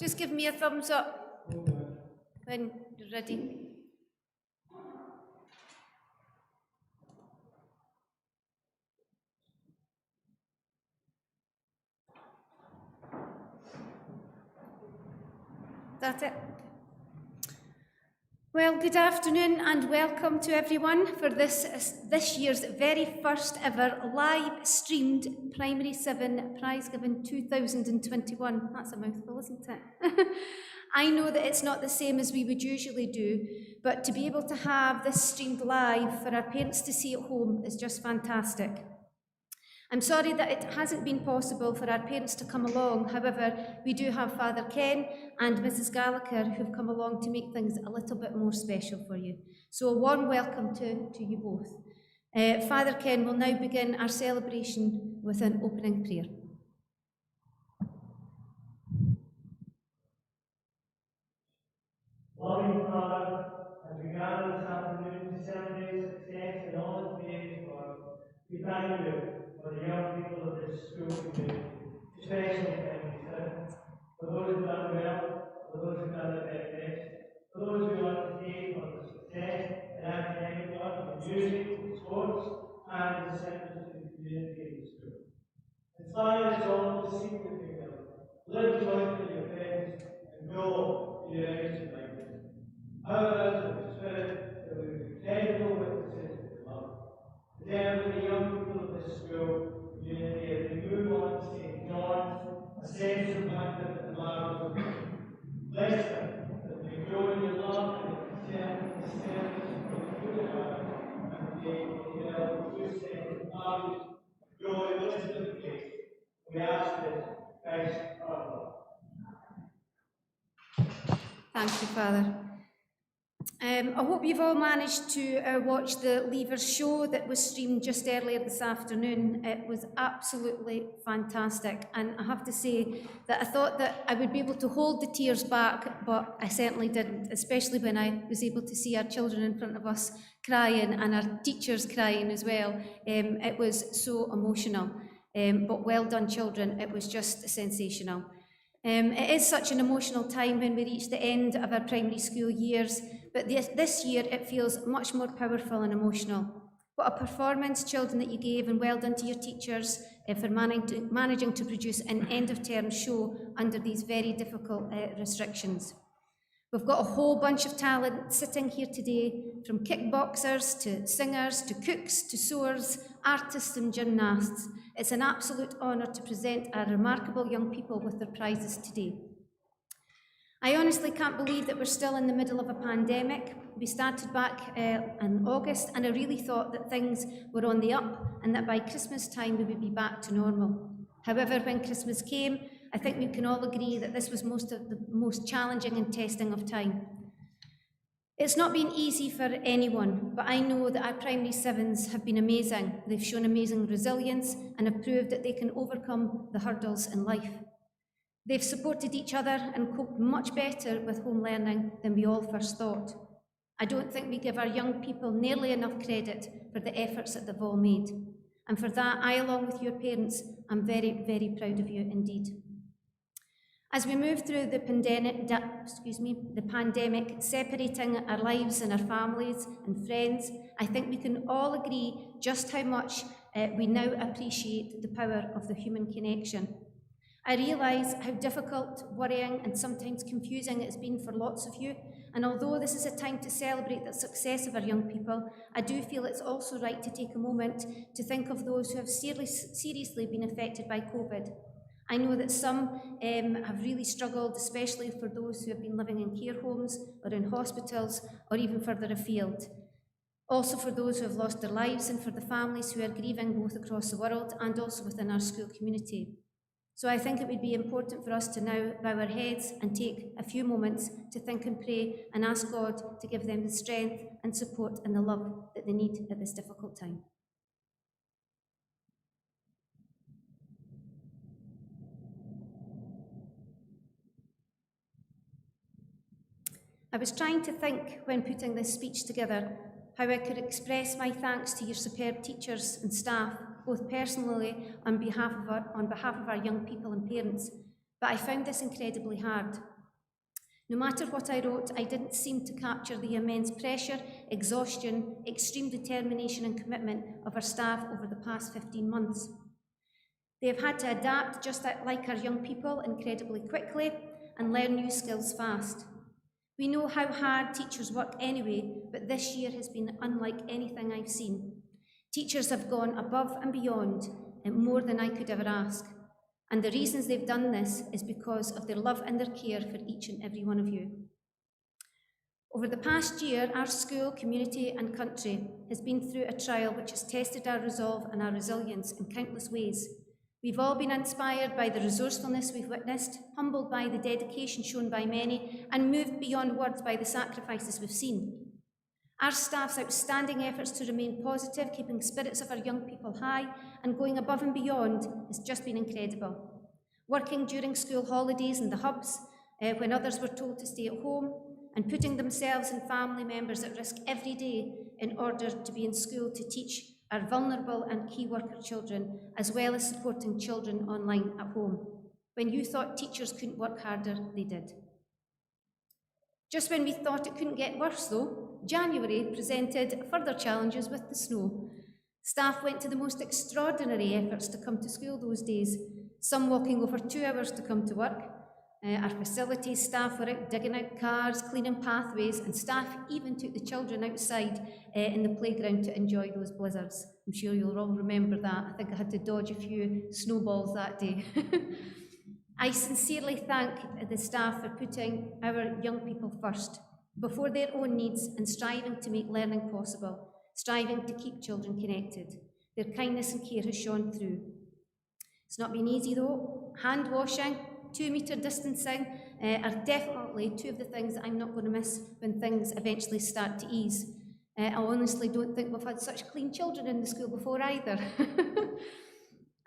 Just give me a thumbs up when you're ready. That's it. Well, good afternoon and welcome to everyone for this year's very first ever live streamed Primary 7 Prizegiving 2021. That's a mouthful, isn't it? I know that it's not the same as we would usually do, but to be able to have this streamed live for our parents to see at home is just fantastic. I'm sorry that it hasn't been possible for our parents to come along. However, we do have Father Ken and Mrs. Gallacher who've come along to make things a little bit more special for you. So a warm welcome to you both. Father Ken will now begin our celebration with an opening prayer. Loving Father, as we gather this afternoon to celebrate success in all its various forms, we thank you for the young people of this school community, especially Primary 7, for those who have done well, for those who have done their very best, for those who are today for the success in academic work, in music, in sports, and in service to the community of the school. Inspire us all to seek the kingdom, live joyfully in your presence, and grow in your image and likeness. Empower us with the Spirit that we will be credible witnesses of your love. Together with the young people of this school community, as we move on to St. John's, a sense of wonder and marvel. Bless them that they grow in your love and the service of the good heart, and they develop a true sense of values, grow in wisdom and grace. We ask this, Christ our Lord. Thank you, Father. I hope you've all managed to watch the Leavers show that was streamed just earlier this afternoon. It was absolutely fantastic, and I have to say that I thought that I would be able to hold the tears back, but I certainly didn't, especially when I was able to see our children in front of us crying and our teachers crying as well. It was so emotional, but well done, children. It was just sensational. It is such an emotional time when we reach the end of our primary school years, but this year it feels much more powerful and emotional. What a performance, children, that you gave, and well done to your teachers for managing to produce an end-of-term show under these very difficult restrictions. We've got a whole bunch of talent sitting here today, from kickboxers to singers to cooks to sewers, artists and gymnasts. It's an absolute honour to present our remarkable young people with their prizes today. I honestly can't believe that we're still in the middle of a pandemic. We started back in August, and I really thought that things were on the up and that by Christmas time we would be back to normal. However, when Christmas came, I think we can all agree that this was the most challenging and testing of time. It's not been easy for anyone, but I know that our primary 7s have been amazing. They've shown amazing resilience and have proved that they can overcome the hurdles in life. They've supported each other and coped much better with home learning than we all first thought. I don't think we give our young people nearly enough credit for the efforts that they've all made. And for that, I, along with your parents, am very, very proud of you indeed. As we move through the pandemic, separating our lives and our families and friends, I think we can all agree just how much we now appreciate the power of the human connection. I realise how difficult, worrying and sometimes confusing it's been for lots of you, and although this is a time to celebrate the success of our young people, I do feel it's also right to take a moment to think of those who have seriously been affected by COVID. I know that some have really struggled, especially for those who have been living in care homes or in hospitals or even further afield. Also for those who have lost their lives, and for the families who are grieving both across the world and also within our school community. So I think it would be important for us to now bow our heads and take a few moments to think and pray and ask God to give them the strength and support and the love that they need at this difficult time. I was trying to think when putting this speech together how I could express my thanks to your superb teachers and staff, both personally on behalf of our young people and parents, but I found this incredibly hard. No matter what I wrote, I didn't seem to capture the immense pressure, exhaustion, extreme determination and commitment of our staff over the past 15 months. They have had to adapt, just like our young people, incredibly quickly and learn new skills fast. We know how hard teachers work anyway, but this year has been unlike anything I've seen. Teachers have gone above and beyond, and more than I could ever ask. And the reasons they've done this is because of their love and their care for each and every one of you. Over the past year, our school, community and country has been through a trial which has tested our resolve and our resilience in countless ways. We've all been inspired by the resourcefulness we've witnessed, humbled by the dedication shown by many, and moved beyond words by the sacrifices we've seen. Our staff's outstanding efforts to remain positive, keeping spirits of our young people high, and going above and beyond has just been incredible. Working during school holidays in the hubs, when others were told to stay at home, and putting themselves and family members at risk every day in order to be in school to teach our vulnerable and key worker children, as well as supporting children online at home. When you thought teachers couldn't work harder, they did. Just when we thought it couldn't get worse, though, January presented further challenges with the snow. Staff went to the most extraordinary efforts to come to school those days, some walking over 2 hours to come to work. Our facilities staff were out digging out cars, cleaning pathways, and staff even took the children outside in the playground to enjoy those blizzards. I'm sure you'll all remember that. I think I had to dodge a few snowballs that day. I sincerely thank the staff for putting our young people first, before their own needs, and striving to make learning possible, striving to keep children connected. Their kindness and care has shone through. It's not been easy though. Hand washing, 2-metre distancing are definitely two of the things that I'm not going to miss when things eventually start to ease. I honestly don't think we've had such clean children in the school before either.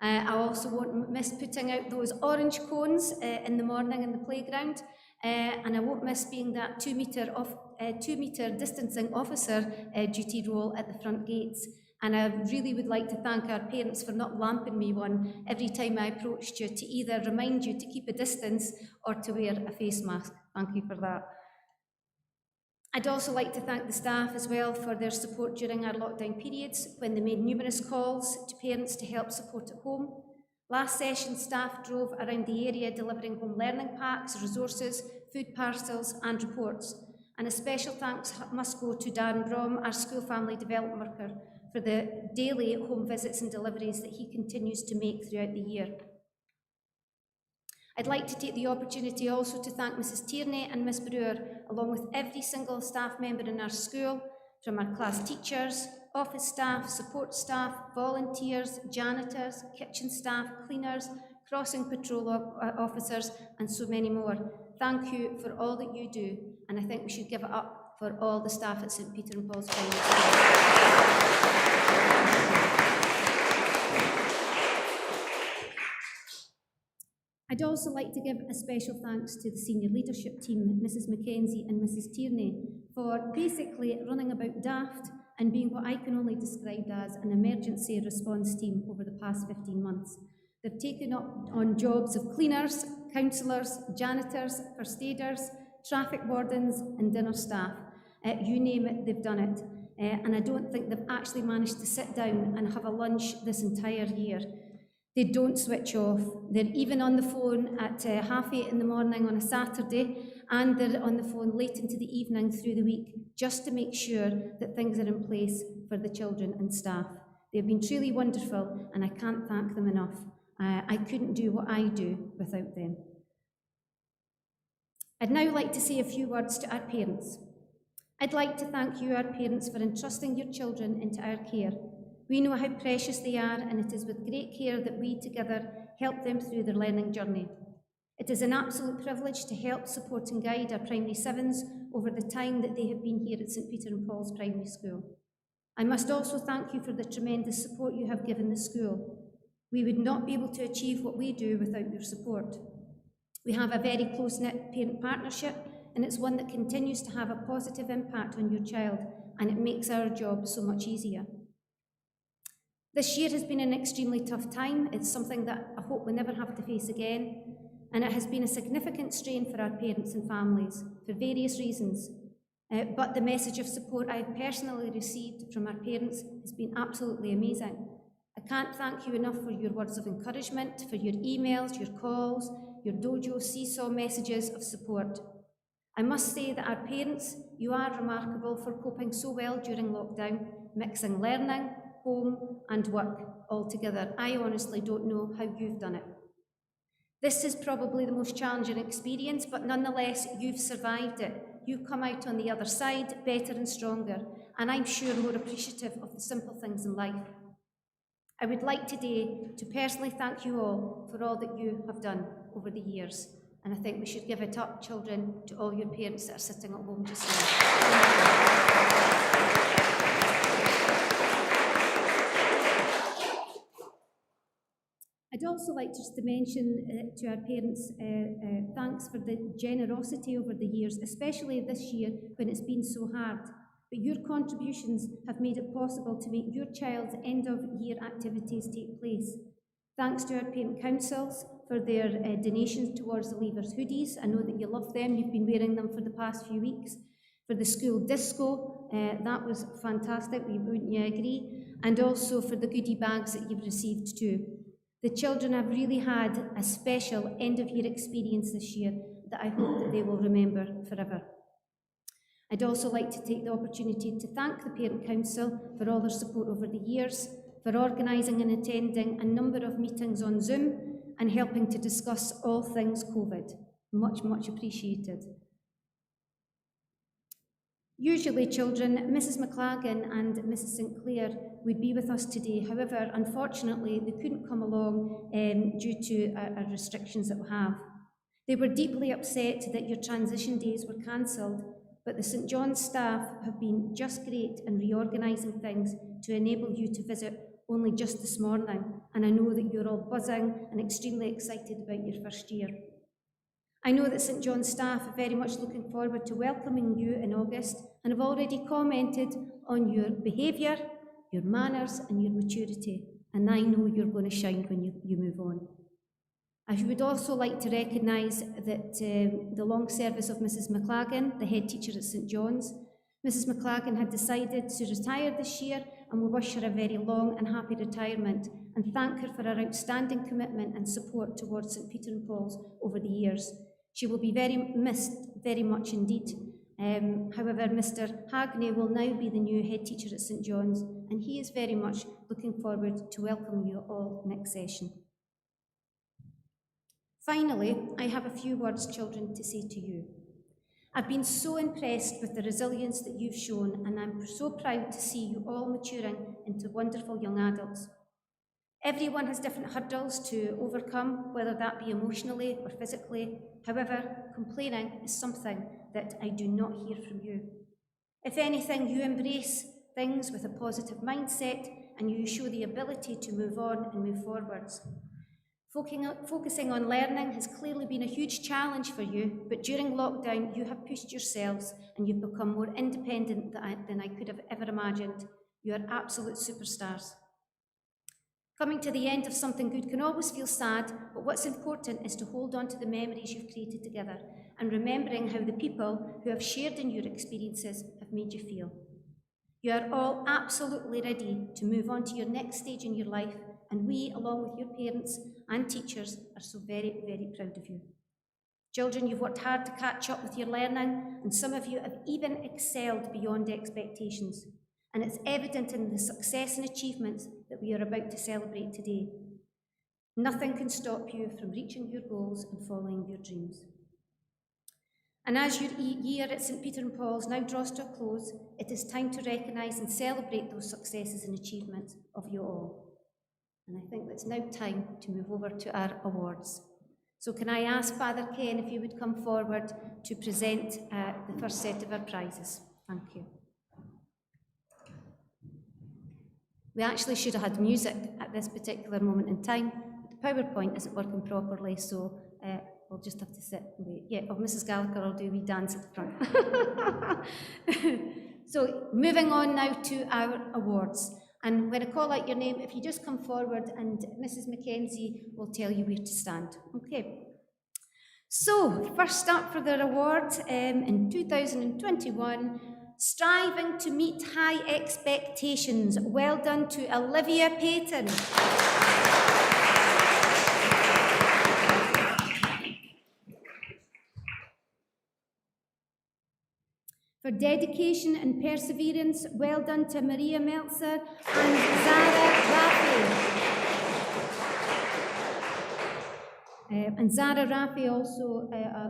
I also won't miss putting out those orange cones in the morning in the playground, and I won't miss being that 2-metre distancing officer duty role at the front gates. And I really would like to thank our parents for not lamping me one every time I approached you to either remind you to keep a distance or to wear a face mask. Thank you for that. I'd also like to thank the staff as well for their support during our lockdown periods, when they made numerous calls to parents to help support at home. Last session, staff drove around the area delivering home learning packs, resources, food parcels and reports. And a special thanks must go to Darren Brom, our school family development worker, for the daily home visits and deliveries that he continues to make throughout the year. I'd like to take the opportunity also to thank Mrs. Tierney and Miss Brewer, along with every single staff member in our school, from our class teachers, office staff, support staff, volunteers, janitors, kitchen staff, cleaners, crossing patrol officers, and so many more. Thank you for all that you do, and I think we should give it up for all the staff at St. Peter and Paul's Primary School. I'd also like to give a special thanks to the senior leadership team, Mrs. Mackenzie and Mrs. Tierney, for basically running about daft and being what I can only describe as an emergency response team over the past 15 months. They've taken up on jobs of cleaners, counsellors, janitors, first aiders, traffic wardens and dinner staff. You name it, they've done it. And I don't think they've actually managed to sit down and have a lunch this entire year. They don't switch off. They're even on the phone at 8:30 in the morning on a Saturday, and they're on the phone late into the evening through the week, just to make sure that things are in place for the children and staff. They've been truly wonderful, and I can't thank them enough. I couldn't do what I do without them. I'd now like to say a few words to our parents. I'd like to thank you, our parents, for entrusting your children into our care. We know how precious they are, and it is with great care that we together help them through their learning journey. It is an absolute privilege to help, support and guide our primary sevens over the time that they have been here at St. Peter and Paul's Primary School. I must also thank you for the tremendous support you have given the school. We would not be able to achieve what we do without your support. We have a very close-knit parent partnership, and it's one that continues to have a positive impact on your child, and it makes our job so much easier. This year has been an extremely tough time. It's something that I hope we never have to face again. and it has been a significant strain for our parents and families for various reasons. But the message of support I have personally received from our parents has been absolutely amazing. I can't thank you enough for your words of encouragement, for your emails, your calls, your dojo seesaw messages of support. I must say that our parents, you are remarkable for coping so well during lockdown, mixing learning, home and work all together. I honestly don't know how you've done it. This is probably the most challenging experience, but nonetheless, you've survived it. You've come out on the other side better and stronger, and I'm sure more appreciative of the simple things in life. I would like today to personally thank you all for all that you have done over the years. And I think we should give it up, children, to all your parents that are sitting at home just now. I'd also like just to mention to our parents, thanks for the generosity over the years, especially this year when it's been so hard. But your contributions have made it possible to make your child's end-of-year activities take place. Thanks to our parent councils for their donations towards the Leavers hoodies. I know that you love them, you've been wearing them for the past few weeks. For the school disco, that was fantastic, wouldn't you agree? And also for the goodie bags that you've received too. The children have really had a special end-of-year experience this year that I hope that they will remember forever. I'd also like to take the opportunity to thank the Parent Council for all their support over the years, for organising and attending a number of meetings on Zoom and helping to discuss all things COVID. Much, much appreciated. Usually, children, Mrs. McLagan and Mrs. St Clair would be with us today. However, unfortunately, they couldn't come along due to our restrictions that we have. They were deeply upset that your transition days were cancelled, but the St John's staff have been just great in reorganising things to enable you to visit only just this morning, and I know that you're all buzzing and extremely excited about your first year. I know that St John's staff are very much looking forward to welcoming you in August and have already commented on your behaviour, your manners and your maturity, and I know you're going to shine when you move on. I would also like to recognise that the long service of Mrs McLagan, the head teacher at St John's. Mrs McLagan had decided to retire this year, and we wish her a very long and happy retirement and thank her for her outstanding commitment and support towards St Peter and Paul's over the years. She will be very missed, very much indeed. However, Mr Hagney will now be the new head teacher at St John's, and he is very much looking forward to welcoming you all next session. Finally, I have a few words, children, to say to you. I've been so impressed with the resilience that you've shown, and I'm so proud to see you all maturing into wonderful young adults. Everyone has different hurdles to overcome, whether that be emotionally or physically. However, complaining is something that I do not hear from you. If anything, you embrace things with a positive mindset and you show the ability to move on and move forwards. Focusing on learning has clearly been a huge challenge for you, but during lockdown you have pushed yourselves and you've become more independent than I could have ever imagined. You are absolute superstars. Coming to the end of something good can always feel sad, but what's important is to hold on to the memories you've created together and remembering how the people who have shared in your experiences have made you feel. You are all absolutely ready to move on to your next stage in your life, and we, along with your parents and teachers, are so very, very proud of you. Children, you've worked hard to catch up with your learning, and some of you have even excelled beyond expectations. And it's evident in the success and achievements that we are about to celebrate today. Nothing can stop you from reaching your goals and following your dreams. And as your year at St Peter and Paul's now draws to a close, it is time to recognise and celebrate those successes and achievements of you all. And I think it's now time to move over to our awards. So can I ask Father Ken if you would come forward to present the first set of our prizes. Thank you. We actually should have had music at this particular moment in time. The PowerPoint isn't working properly, so we'll just have to sit and wait. Yeah, Mrs. Gallacher will do a wee dance at the front. So moving on now to our awards. And when I call out your name, if you just come forward and Mrs. Mackenzie will tell you where to stand. Okay. So, first up for their award in 2021, Striving to Meet High Expectations. Well done to Olivia Payton. For dedication and perseverance, well done to Maria Meltzer and Zara Raffi. And Zara Raffi also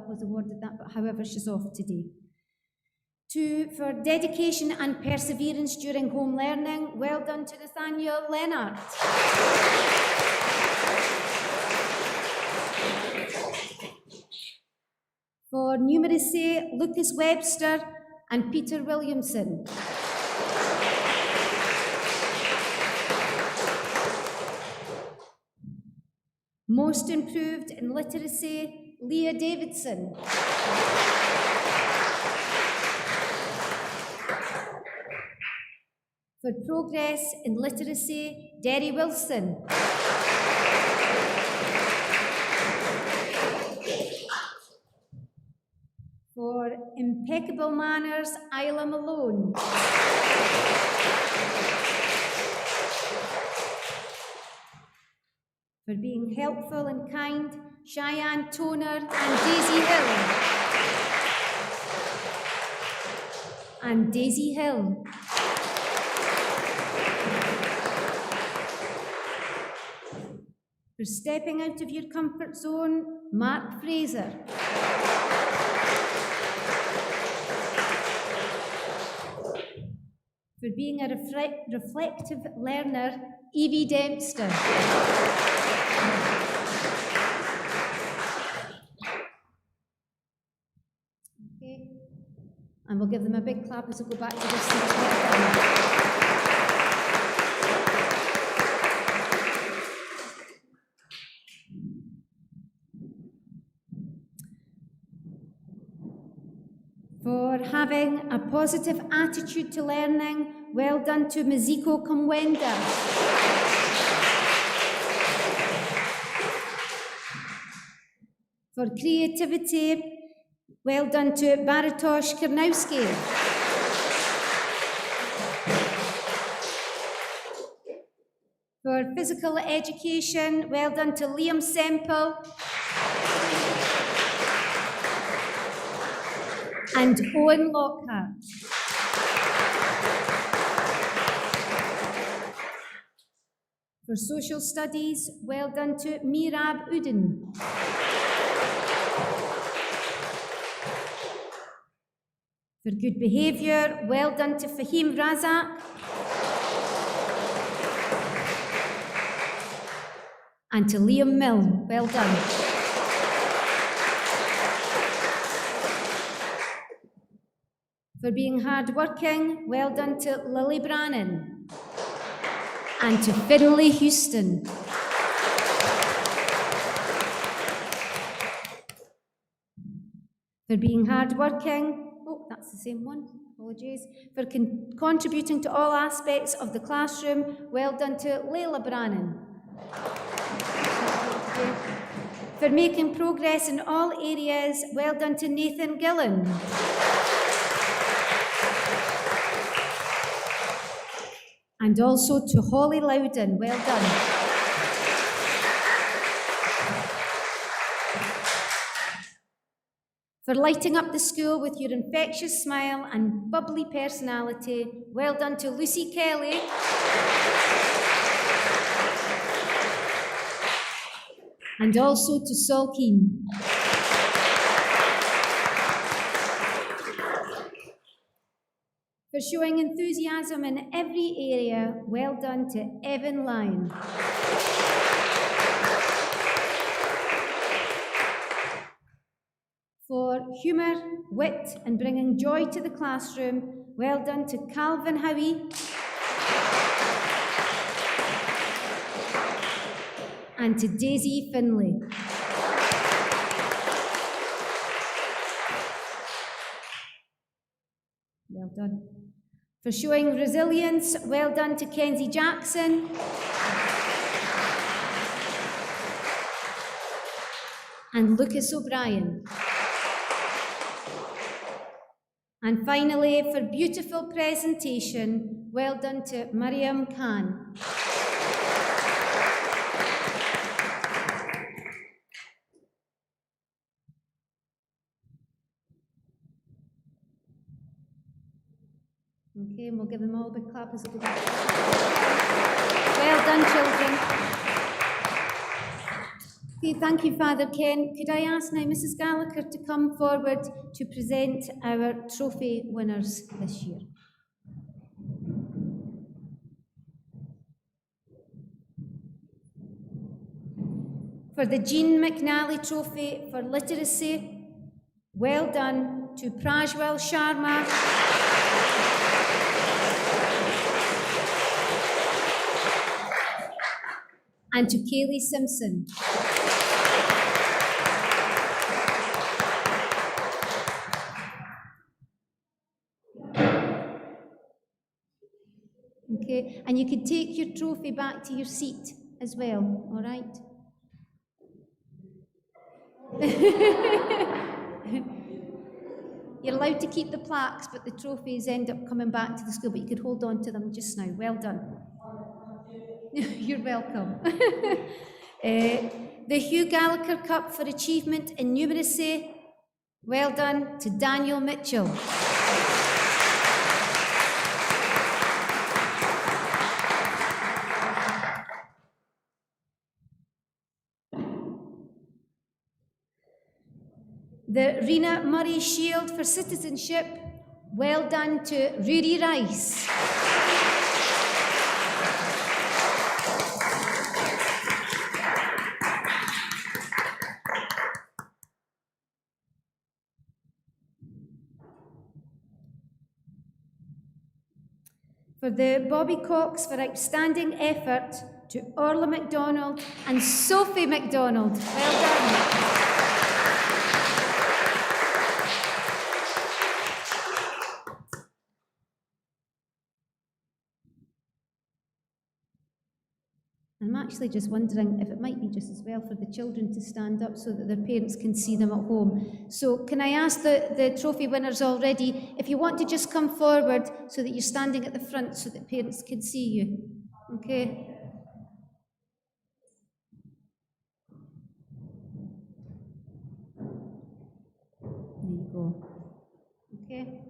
was awarded that, but however, she's off today. For dedication and perseverance during home learning, well done to Nathaniel Leonard. For numeracy, Lucas Webster and Peter Williamson. Most improved in literacy, Leah Davidson. For progress in literacy, Derry Wilson. For impeccable manners, Isla Malone. For being helpful and kind, Cheyenne Toner and Daisy Hill. And Daisy Hill. For stepping out of your comfort zone, Mark Fraser. For being a reflective learner, Evie Dempster. Okay, and we'll give them a big clap as we go back to their seats. For having a positive attitude to learning, well done to Maziko Kamwenda. For creativity, well done to Baratosz Karnowski. For physical education, well done to Liam Semple and Owen Lockhart. For social studies, well done to Mirab Udin. For good behaviour, well done to Fahim Razak and to Liam Mill, well done. For being hard-working, well done to Lily Brannan and to Finlay Houston. For being hard-working, oh, that's the same one, apologies. For contributing to all aspects of the classroom, well done to Layla Brannan. For making progress in all areas, well done to Nathan Gillen. And also to Holly Loudon, well done. For lighting up the school with your infectious smile and bubbly personality, well done to Lucy Kelly. And also to Saul Keane. For showing enthusiasm in every area, well done to Evan Lyon. For humour, wit, and bringing joy to the classroom, well done to Calvin Howie and to Daisy Finlay. Well done. For showing resilience, well done to Kenzie Jackson and Lucas O'Brien. And finally, for beautiful presentation, well done to Mariam Khan. Okay, and we'll give them all a big clap as they go back. Well done, children. Okay, thank you, Father Ken. Could I ask now Mrs. Gallacher to come forward to present our trophy winners this year? For the Jean McNally Trophy for Literacy, well done to Prajwal Sharma, and to Kaylee Simpson. Okay, and you can take your trophy back to your seat as well, all right? You're allowed to keep the plaques, but the trophies end up coming back to the school, but you could hold on to them just now. Well done. You're welcome. The Hugh Gallacher Cup for Achievement in Numeracy, well done to Daniel Mitchell. The Rena Murray Shield for Citizenship, well done to Rudy Rice. For the Bobby Cox for outstanding effort to Orla MacDonald and Sophie MacDonald, well done. I'm actually just wondering if it might be just as well for the children to stand up so that their parents can see them at home. So can I ask the trophy winners already, if you want to just come forward so that you're standing at the front so that parents can see you, okay? There you go, okay?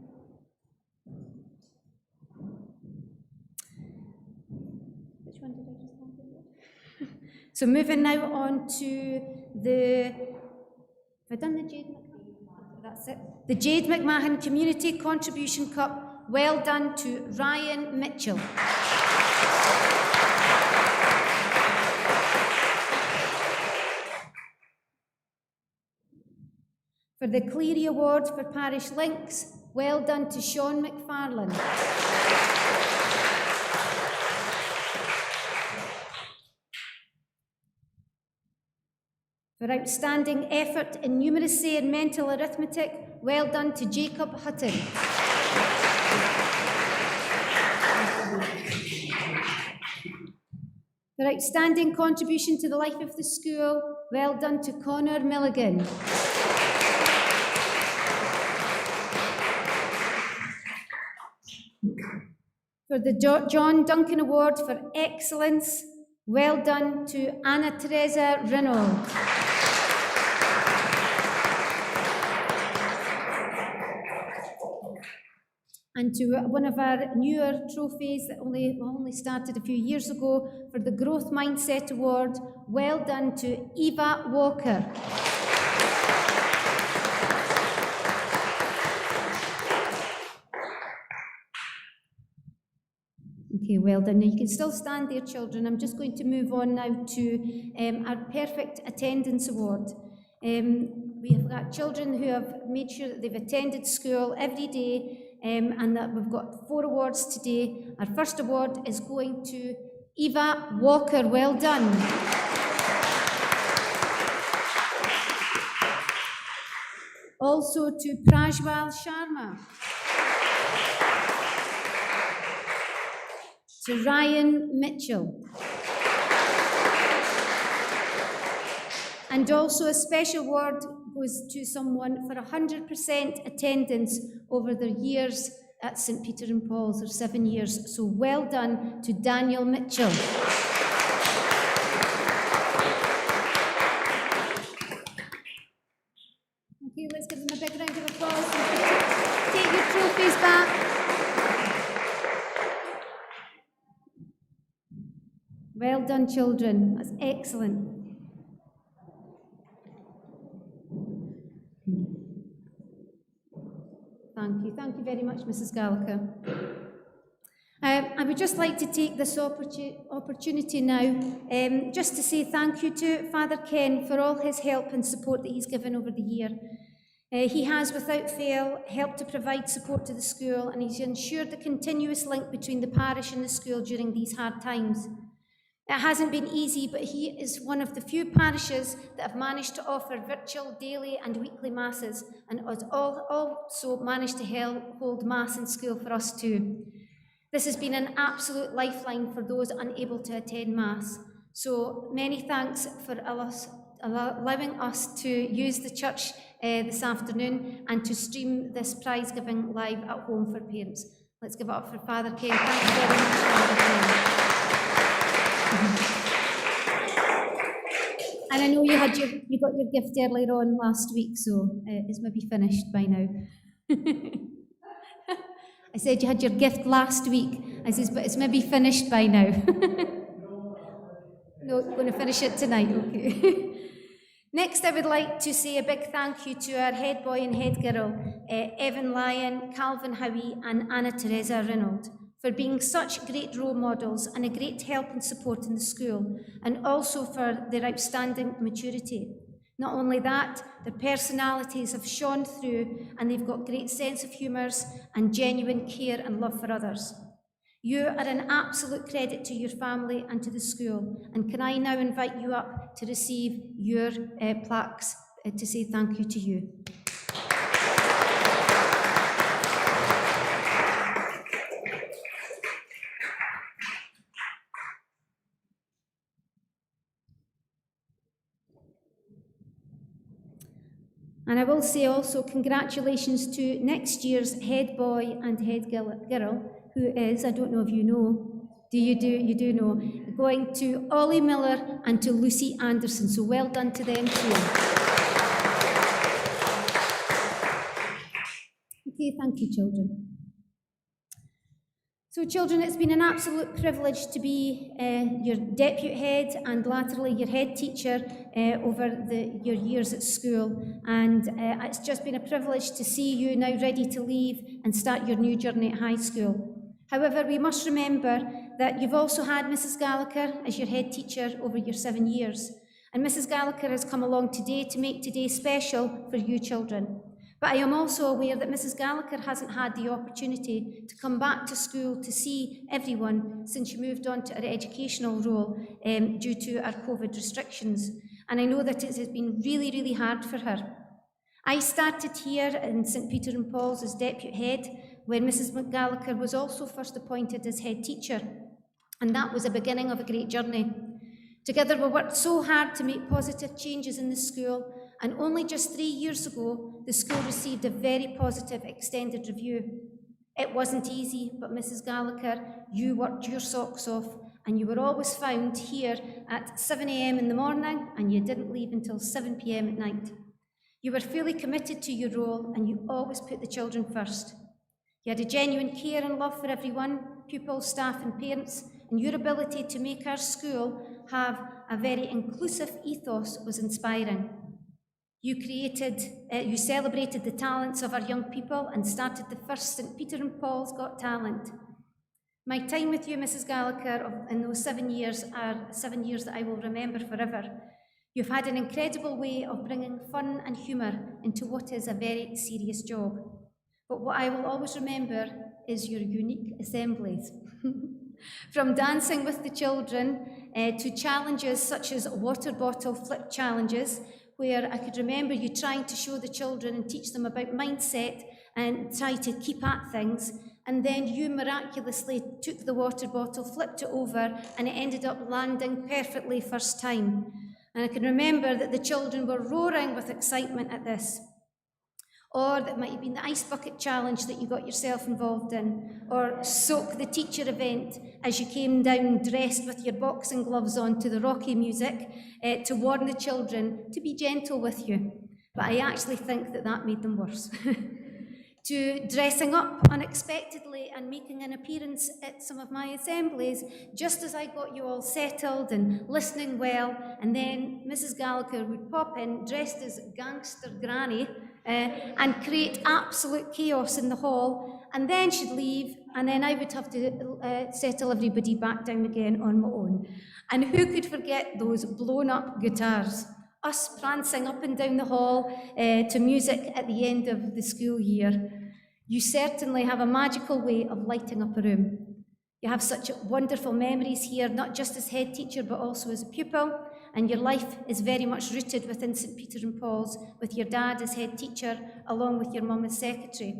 Which one did I just have? So moving now on to the, have I done the Jade McMahon? That's it. The Jade McMahon Community Contribution Cup, well done to Ryan Mitchell. For the Cleary Award for Parish Links, well done to Sean McFarlane. For outstanding effort in numeracy and mental arithmetic, well done to Jacob Hutton. For outstanding contribution to the life of the school, well done to Connor Milligan. For the John Duncan Award for Excellence, well done to Anna Teresa Reynolds. And to one of our newer trophies that only started a few years ago, for the Growth Mindset Award, well done to Eva Walker. Okay, well done. Now you can still stand there, children. I'm just going to move on now to our Perfect Attendance Award. We have got children who have made sure that they've attended school every day, and that we've got 4 awards today. Our first award is going to Eva Walker. Well done. Also to Prajwal Sharma. To Ryan Mitchell. And also a special award goes to someone for 100% attendance over their years at St Peter and Paul's, or 7 years. So well done to Daniel Mitchell. Okay, let's give them a big round of applause. Take your trophies back. Well done, children. That's excellent. Thank you. Thank you very much, Mrs. Gallacher. I would just like to take this opportunity now just to say thank you to Father Ken for all his help and support that he's given over the year. He has, without fail, helped to provide support to the school, and he's ensured the continuous link between the parish and the school during these hard times. It hasn't been easy, but he is one of the few parishes that have managed to offer virtual daily and weekly masses, and has also managed to hold mass in school for us too. This has been an absolute lifeline for those unable to attend mass. So many thanks for allowing us to use the church this afternoon and to stream this prize giving live at home for parents. Let's give it up for Father Ken. Thank you very much, Father Ken. And I know you got your gift earlier on last week, so it's maybe finished by now. I said you had your gift last week. I says, but it's maybe finished by now. No, going to finish it tonight, okay. Next, I would like to say a big thank you to our head boy and head girl, Evan Lyon, Calvin Howie, and Anna Teresa Reynolds, for being such great role models and a great help and support in the school, and also for their outstanding maturity. Not only that, their personalities have shone through, and they've got great sense of humours and genuine care and love for others. You are an absolute credit to your family and to the school, and can I now invite you up to receive your plaques to say thank you to you. And I will say also congratulations to next year's head boy and head girl, who is, I don't know if you know, you do know, going to Ollie Miller and to Lucy Anderson. So well done to them too. Okay, thank you, children. So children, it's been an absolute privilege to be your deputy head and latterly your head teacher over your years at school, and it's just been a privilege to see you now ready to leave and start your new journey at high school. However, we must remember that you've also had Mrs. Gallacher as your head teacher over your 7 years, and Mrs. Gallacher has come along today to make today special for you children. But I am also aware that Mrs. Gallacher hasn't had the opportunity to come back to school to see everyone since she moved on to her educational role due to our COVID restrictions. And I know that it has been really, really hard for her. I started here in St Peter and Paul's as deputy head when Mrs. Gallacher was also first appointed as head teacher. And that was the beginning of a great journey. Together we worked so hard to make positive changes in the school, and only just 3 years ago, the school received a very positive extended review. It wasn't easy, but Mrs. Gallacher, you worked your socks off, and you were always found here at 7 a.m. in the morning, and you didn't leave until 7 p.m. at night. You were fully committed to your role, and you always put the children first. You had a genuine care and love for everyone, pupils, staff, and parents, and your ability to make our school have a very inclusive ethos was inspiring. You celebrated the talents of our young people and started the first St Peter and Paul's Got Talent. My time with you, Mrs. Gallacher, in those 7 years are 7 years that I will remember forever. You've had an incredible way of bringing fun and humour into what is a very serious job. But what I will always remember is your unique assemblies. From dancing with the children to challenges such as water bottle flip challenges, where I could remember you trying to show the children and teach them about mindset and try to keep at things, and then you miraculously took the water bottle, flipped it over, and it ended up landing perfectly first time. And I can remember that the children were roaring with excitement at this. Or that might have been the ice bucket challenge that you got yourself involved in, or soak the teacher event as you came down dressed with your boxing gloves on to the Rocky music to warn the children to be gentle with you. But I actually think that that made them worse. To dressing up unexpectedly and making an appearance at some of my assemblies, just as I got you all settled and listening well, and then Mrs. Gallacher would pop in dressed as gangster granny and create absolute chaos in the hall, and then she'd leave, and then I would have to settle everybody back down again on my own. And who could forget those blown up guitars? Us prancing up and down the hall to music at the end of the school year. You certainly have a magical way of lighting up a room. You have such wonderful memories here, not just as head teacher, but also as a pupil, and your life is very much rooted within St. Peter and Paul's, with your dad as head teacher, along with your mum as secretary.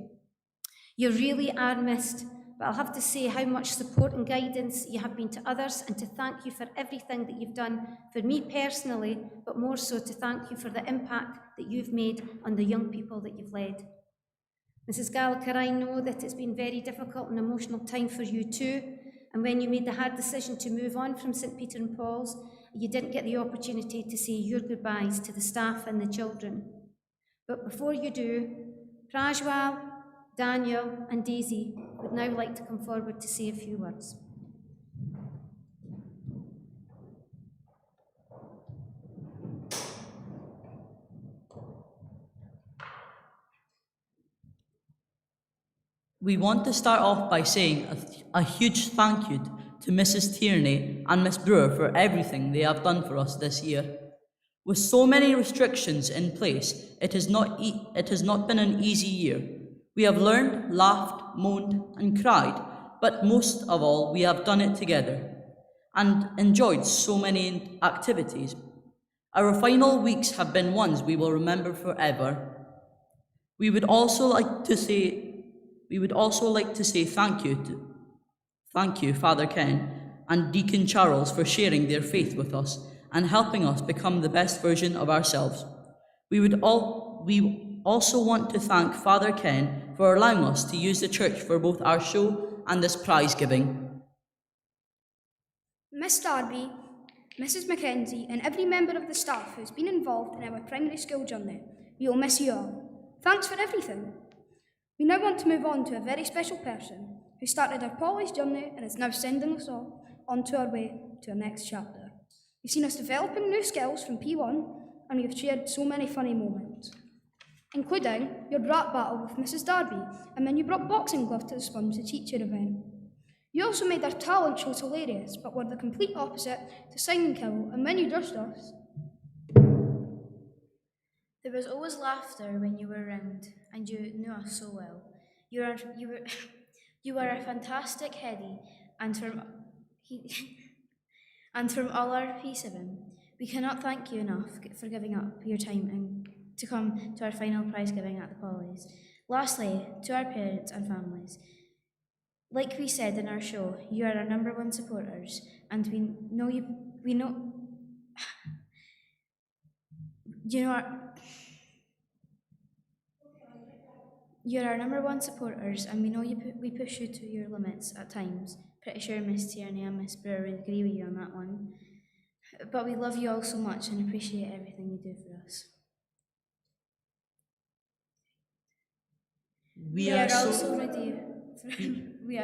You really are missed, but I'll have to say how much support and guidance you have been to others, and to thank you for everything that you've done for me personally, but more so to thank you for the impact that you've made on the young people that you've led. Mrs. Gallacher, I know that it's been very difficult and emotional time for you too, and when you made the hard decision to move on from St. Peter and Paul's, you didn't get the opportunity to say your goodbyes to the staff and the children. But before you do, Prajwal, Daniel and Daisy would now like to come forward to say a few words. We want to start off by saying a huge thank you to Mrs. Tierney and Miss Brewer for everything they have done for us this year. With so many restrictions in place, it has not been an easy year. We have learned, laughed, moaned, and cried, but most of all, we have done it together and enjoyed so many activities. Our final weeks have been ones we will remember forever. We would also like to say thank you, Father Ken and Deacon Charles, for sharing their faith with us and helping us become the best version of ourselves. We also want to thank Father Ken for allowing us to use the church for both our show and this prize giving. Miss Darby, Mrs. Mackenzie, and every member of the staff who's been involved in our primary school journey, we will miss you all. Thanks for everything. We now want to move on to a very special person who started our Polly's journey and is now sending us all onto our way to our next chapter. You've seen us developing new skills from P1, and we've shared so many funny moments, including your rap battle with Mrs. Darby, and when you brought boxing gloves to the Sponge the Teacher event. You also made our talent shows hilarious, but were the complete opposite to Sign Kill, and when you judged us. There was always laughter when you were around, and you knew us so well. You were a fantastic heady, and from all our P7, we cannot thank you enough for giving up your time and to come to our final prize giving at the Pollies. Lastly, to our parents and families, like we said in our show, you are our number one supporters, and you're our number one supporters, and we know we push you to your limits at times. Pretty sure Miss Tierney and Miss Brewer would agree with you on that one. But we love you all so much and appreciate everything you do for us. We are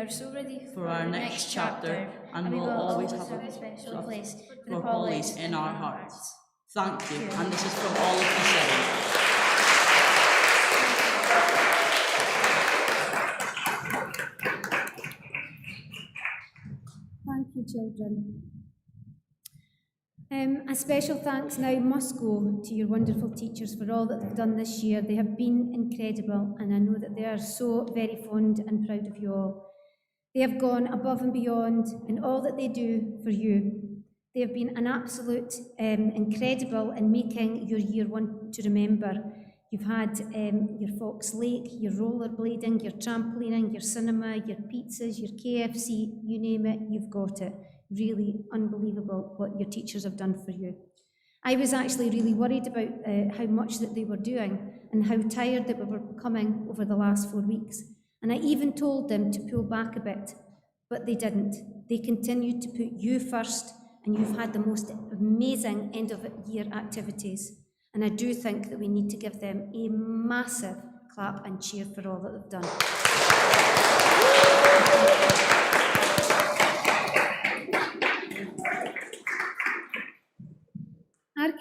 so ready for our next chapter, and we'll always have a special place for the Pollies in our hearts. Thank you, and this is from all of the seven. Thank you, children. A special thanks now must go to your wonderful teachers for all that they've done this year. They have been incredible, and I know that they are so very fond and proud of you all. They have gone above and beyond in all that they do for you. They have been an absolute incredible in making your year one to remember. You've had your Fox Lake, your rollerblading, your trampolining, your cinema, your pizzas, your KFC, you name it, you've got it. Really unbelievable what your teachers have done for you. I was actually really worried about how much that they were doing and how tired that we were becoming over the last 4 weeks. And I even told them to pull back a bit, but they didn't. They continued to put you first, and you've had the most amazing end of year activities. And I do think that we need to give them a massive clap and cheer for all that they've done. Our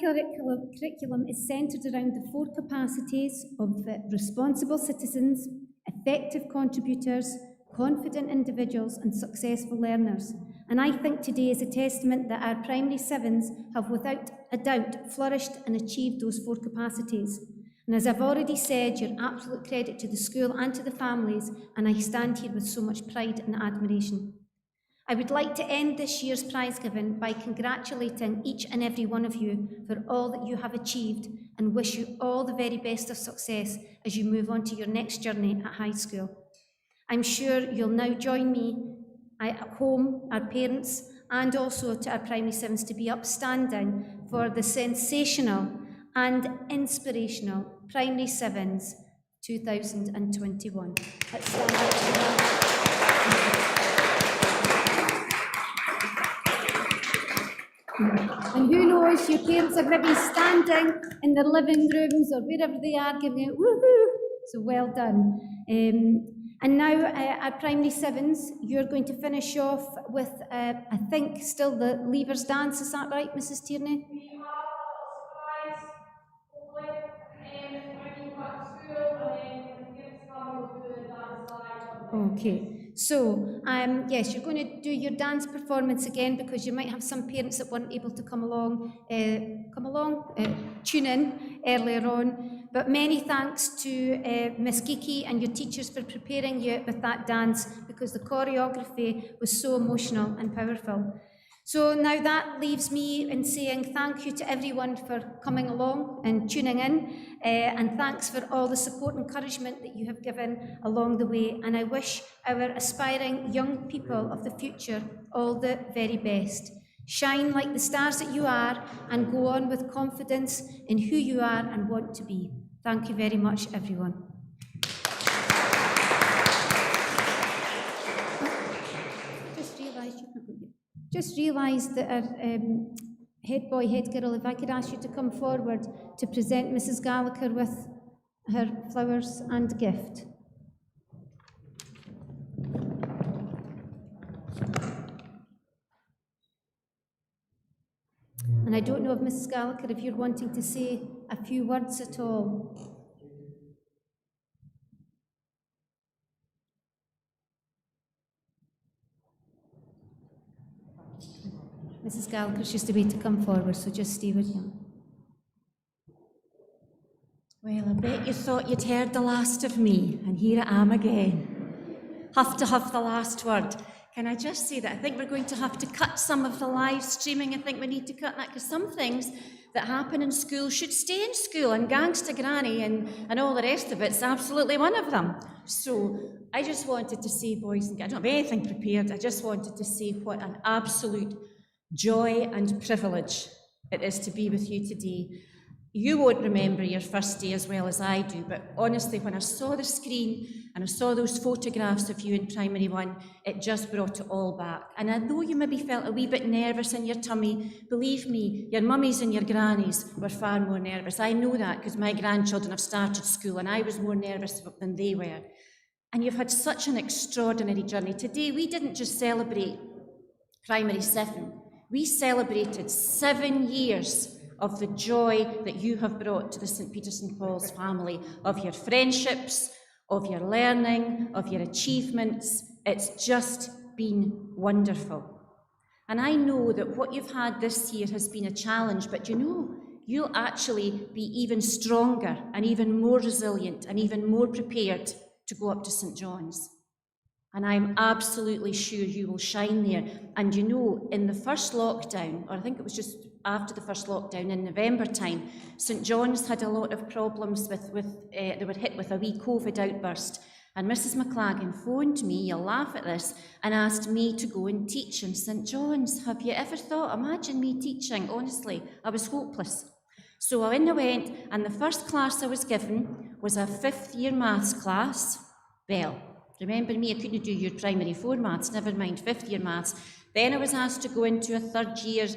curriculum is centred around the 4 capacities of responsible citizens, effective contributors, confident individuals and successful learners. And I think today is a testament that our primary 7s have without a doubt flourished and achieved those 4 capacities. And as I've already said, you're absolute credit to the school and to the families, and I stand here with so much pride and admiration. I would like to end this year's prize giving by congratulating each and every one of you for all that you have achieved and wish you all the very best of success as you move on to your next journey at high school. I'm sure you'll now join me at home, our parents, and also to our primary 7s to be upstanding for the sensational and inspirational primary 7s 2021. Let's stand up to And who knows, your parents are maybe standing in their living rooms or wherever they are giving out woohoo. So well done. And now our primary 7s, you're going to finish off with, I think, still the Leavers dance. Is that right, Mrs. Tierney? We have a surprise, hopefully, when you got to school, and then when the kids come, we'll do the dance live. Okay. So, yes, you're going to do your dance performance again because you might have some parents that weren't able to come along, tune in earlier on. But many thanks to Miss Geeky and your teachers for preparing you with that dance because the choreography was so emotional and powerful. So now that leaves me in saying thank you to everyone for coming along and tuning in, and thanks for all the support and encouragement that you have given along the way. And I wish our aspiring young people of the future all the very best. Shine like the stars that you are and go on with confidence in who you are and want to be. Thank you very much, everyone. Just realised that our head boy, head girl, if I could ask you to come forward to present Mrs. Gallacher with her flowers and gift. And I don't know if Mrs. Gallacher, if you're wanting to say a few words at all. Mrs. Gallacher's just a way to come forward, so just stay with you. Well, I bet you thought you'd heard the last of me, and here I am again. Have to have the last word. Can I just say that I think we're going to have to cut some of the live streaming. I think we need to cut that because some things that happen in school should stay in school, and Gangsta Granny and all the rest of it's absolutely one of them. So I just wanted to say, boys and girls, I don't have anything prepared. I just wanted to say what an absolute joy and privilege it is to be with you today. You won't remember your first day as well as I do, but honestly, when I saw the screen and I saw those photographs of you in primary 1, it just brought it all back. And I know you maybe felt a wee bit nervous in your tummy. Believe me, your mummies and your grannies were far more nervous. I know that because my grandchildren have started school and I was more nervous than they were. And you've had such an extraordinary journey. Today, we didn't just celebrate primary 7. We celebrated 7 years of the joy that you have brought to the St. Peter St. Paul's family, of your friendships, of your learning, of your achievements. It's just been wonderful. And I know that what you've had this year has been a challenge, but you know, you'll actually be even stronger and even more resilient and even more prepared to go up to St. John's. And I'm absolutely sure you will shine there. And you know, in the first lockdown, or I think it was just after the first lockdown in November time, St. John's had a lot of problems with they were hit with a wee COVID outburst. And Mrs. McLagan phoned me, you'll laugh at this, and asked me to go and teach in St. John's. Have you ever thought, imagine me teaching? Honestly, I was hopeless. So in I went, and the first class I was given was a 5th year maths class. Well, remember me, I couldn't do your primary 4 maths, never mind 5th year maths. Then I was asked to go into a 3rd year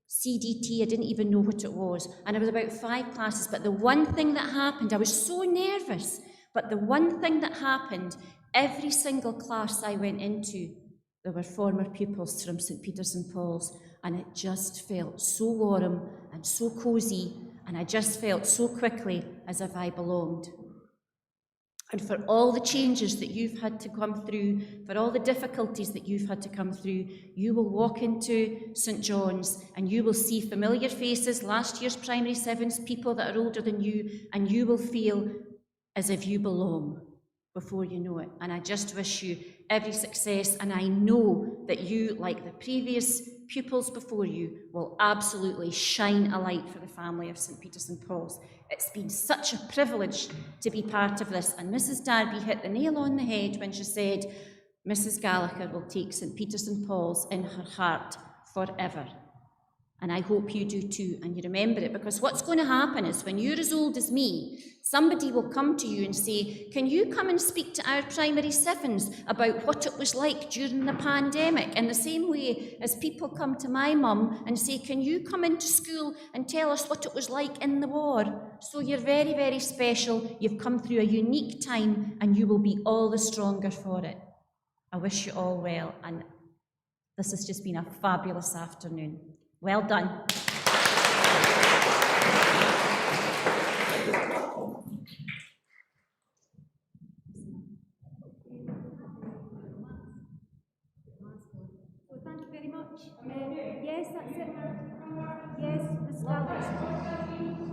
CDT, I didn't even know what it was, and it was about 5 classes, but the one thing that happened, I was so nervous, but the one thing that happened, every single class I went into, there were former pupils from St. Peter's and Paul's, and it just felt so warm and so cosy, and I just felt so quickly as if I belonged. And for all the changes that you've had to come through, for all the difficulties that you've had to come through, you will walk into St. John's and you will see familiar faces, last year's primary 7s, people that are older than you, and you will feel as if you belong before you know it. And I just wish you every success, and I know that you, like the previous pupils before you, will absolutely shine a light for the family of St. Peter's and Paul's. It's been such a privilege to be part of this, and Mrs. Darby hit the nail on the head when she said Mrs. Gallacher will take St. Peter's and Paul's in her heart forever. And I hope you do too, and you remember it, because what's going to happen is when you're as old as me, somebody will come to you and say, can you come and speak to our primary 7s about what it was like during the pandemic? In the same way as people come to my mum and say, can you come into school and tell us what it was like in the war? So you're very, very special. You've come through a unique time, and you will be all the stronger for it. I wish you all well, and this has just been a fabulous afternoon. Well done. So thank you very much. Yes, that's it. Yes, Ms. Gallagher.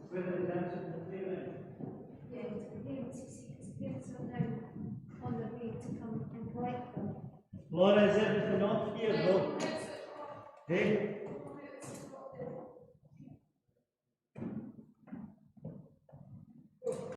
Where are the dancers and the playground? Yes, the parents are now on their way to come and collect them. Laura, is everything off here, though? Hey?